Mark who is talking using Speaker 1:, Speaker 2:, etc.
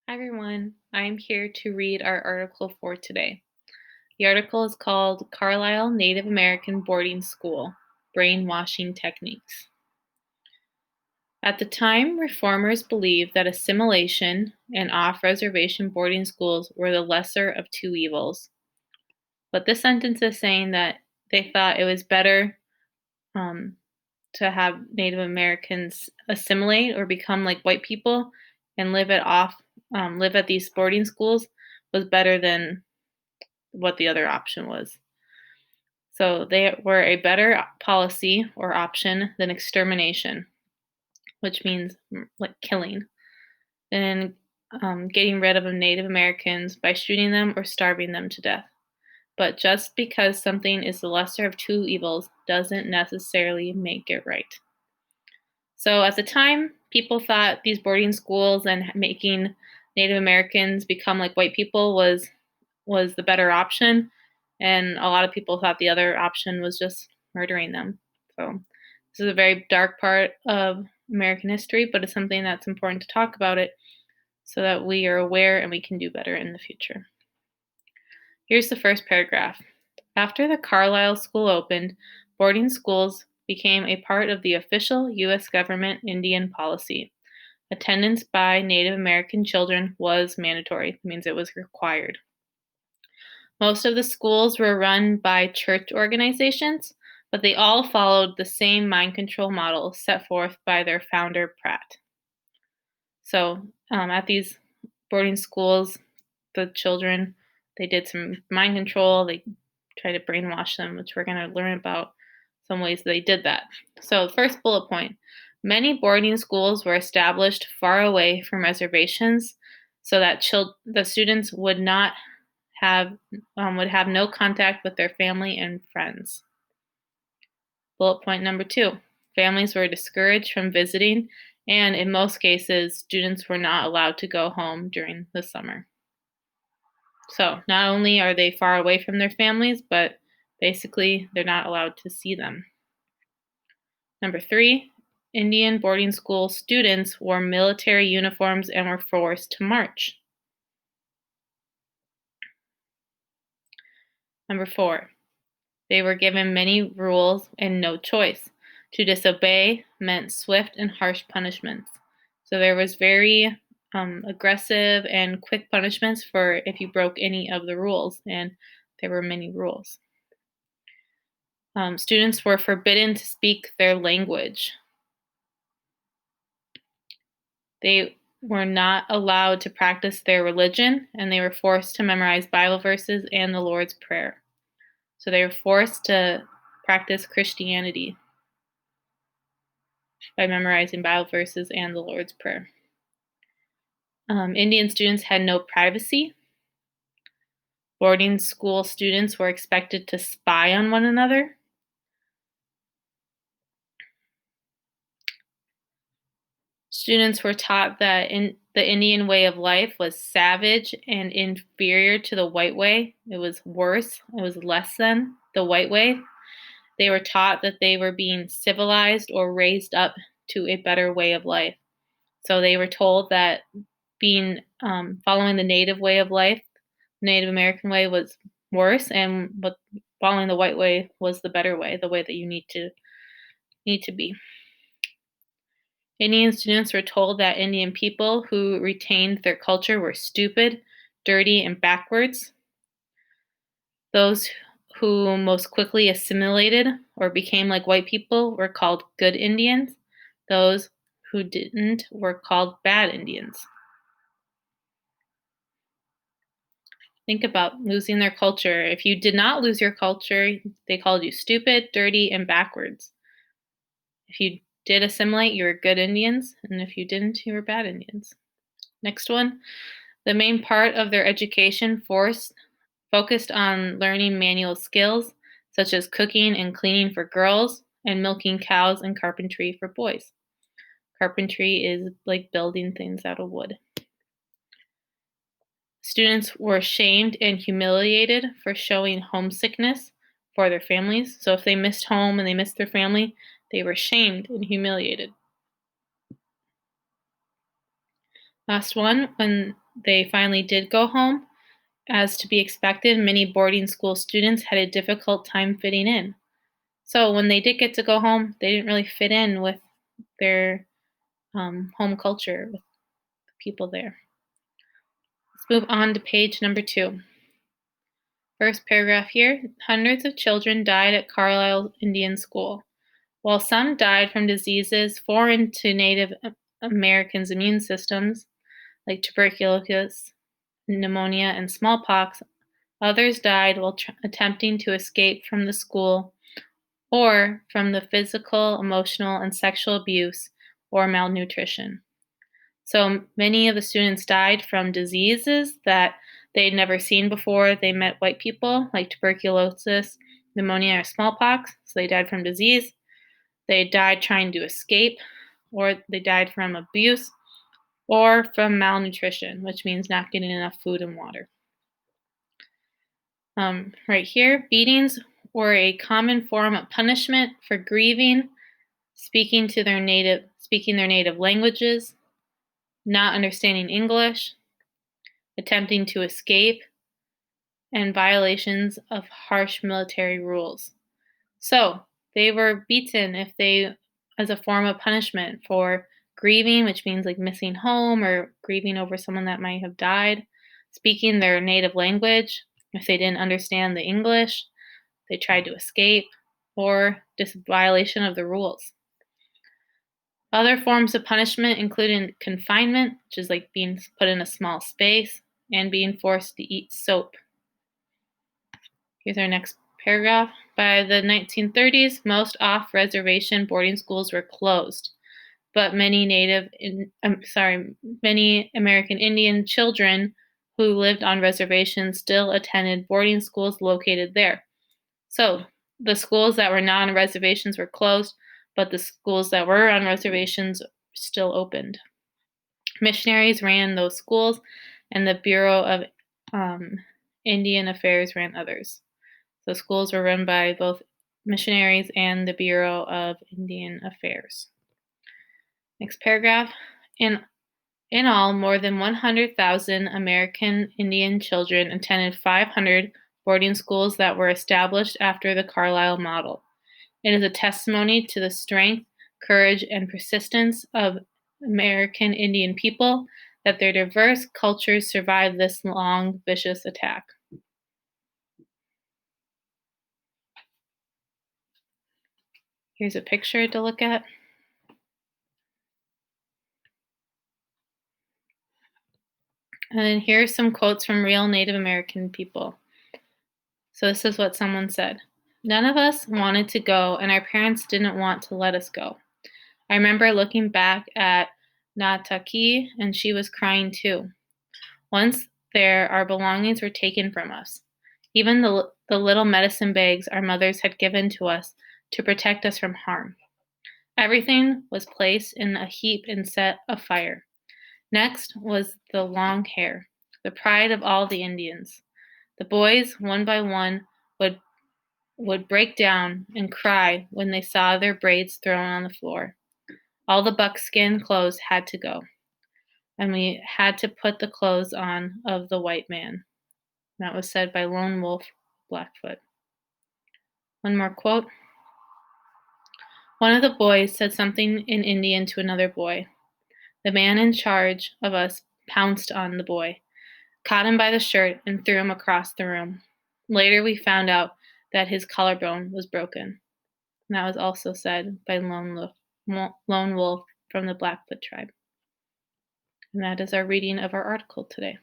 Speaker 1: Hi everyone, I'm here to read our article for today. The article is called Carlisle Native American Boarding School Brainwashing Techniques. At the time, reformers believed that assimilation and off reservation boarding schools were the lesser of two evils. But this sentence is saying that they thought it was better um, to have Native Americans assimilate or become like white people and live at these boarding schools was better than what the other option was. So they were a better policy or option than extermination, which means like killing, and getting rid of Native Americans by shooting them or starving them to death. But just because something is the lesser of two evils doesn't necessarily make it right. So at the time, people thought these boarding schools and making Native Americans become like white people was the better option, and a lot of people thought the other option was just murdering them. So this is a very dark part of American history, but it's something that's important to talk about it so that we are aware and we can do better in the future. Here's the first paragraph. After the Carlisle School opened, boarding schools became a part of the official U.S. government Indian policy. Attendance by Native American children was mandatory. It means it was required. Most of the schools were run by church organizations, but they all followed the same mind control model set forth by their founder, Pratt. So, at these boarding schools, the children, they did some mind control. They tried to brainwash them, which we're going to learn about some ways they did that. So, first bullet point, many boarding schools were established far away from reservations so that the students would have no contact with their family and friends. Bullet point number 2, families were discouraged from visiting, and in most cases, students were not allowed to go home during the summer. So, not only are they far away from their families, but basically they're not allowed to see them. Number 3, Indian boarding school students wore military uniforms and were forced to march. Number 4, they were given many rules and no choice. To disobey meant swift and harsh punishments. So there was very aggressive and quick punishments for if you broke any of the rules, and there were many rules. Students were forbidden to speak their language. They were not allowed to practice their religion, and they were forced to memorize Bible verses and the Lord's Prayer. So they were forced to practice Christianity by memorizing Bible verses and the Lord's Prayer. Indian students had no privacy. Boarding school students were expected to spy on one another. Students were taught that the Indian way of life was savage and inferior to the white way. It was worse, it was less than the white way. They were taught that they were being civilized or raised up to a better way of life. So they were told that following the native way of life, Native American way, was worse, but following the white way was the better way, the way that you need to be. Indian students were told that Indian people who retained their culture were stupid, dirty, and backwards. Those who most quickly assimilated or became like white people were called good Indians. Those who didn't were called bad Indians. Think about losing their culture. If you did not lose your culture, they called you stupid, dirty, and backwards. If you did assimilate, you were good Indians, and if you didn't, you were bad Indians. Next one. The main part of their education focused on learning manual skills, such as cooking and cleaning for girls, and milking cows and carpentry for boys. Carpentry is like building things out of wood. Students were shamed and humiliated for showing homesickness for their families. So if they missed home and they missed their family, they were shamed and humiliated. Last one, when they finally did go home, as to be expected, many boarding school students had a difficult time fitting in. So when they did get to go home, they didn't really fit in with their home culture, with the people there. Let's move on to page number 2. First paragraph here, hundreds of children died at Carlisle Indian School. While some died from diseases foreign to Native Americans' immune systems, like tuberculosis, pneumonia, and smallpox, others died while attempting to escape from the school or from the physical, emotional, and sexual abuse or malnutrition. So many of the students died from diseases that they'd never seen before they met white people, like tuberculosis, pneumonia, or smallpox. So they died from disease. They died trying to escape, or they died from abuse, or from malnutrition, which means not getting enough food and water. Right here, beatings were a common form of punishment for grieving, speaking their native languages, not understanding English, attempting to escape, and violations of harsh military rules. So they were beaten as a form of punishment for grieving, which means like missing home or grieving over someone that might have died, speaking their native language. If they didn't understand the English, they tried to escape, or just violation of the rules. Other forms of punishment included confinement, which is like being put in a small space, and being forced to eat soap. Here's our next paragraph. By the 1930s, most off-reservation boarding schools were closed, but many many American Indian children who lived on reservations still attended boarding schools located there. So the schools that were not on reservations were closed, but the schools that were on reservations still opened. Missionaries ran those schools, and the Bureau of Indian Affairs ran others. So schools were run by both missionaries and the Bureau of Indian Affairs. Next paragraph. In all, more than 100,000 American Indian children attended 500 boarding schools that were established after the Carlisle model. It is a testimony to the strength, courage, and persistence of American Indian people that their diverse cultures survived this long, vicious attack. Here's a picture to look at. And then here's some quotes from real Native American people. So this is what someone said. None of us wanted to go, and our parents didn't want to let us go. I remember looking back at Nataki, and she was crying too. Once there, our belongings were taken from us. Even the little medicine bags our mothers had given to us to protect us from harm. Everything was placed in a heap and set afire. Next was the long hair, the pride of all the Indians. The boys, one by one, would break down and cry when they saw their braids thrown on the floor. All the buckskin clothes had to go, and we had to put the clothes on of the white man. That was said by Lone Wolf Blackfoot. One more quote. One of the boys said something in Indian to another boy. The man in charge of us pounced on the boy, caught him by the shirt, and threw him across the room. Later, we found out that his collarbone was broken. And that was also said by Lone Wolf from the Blackfoot tribe. And that is our reading of our article today.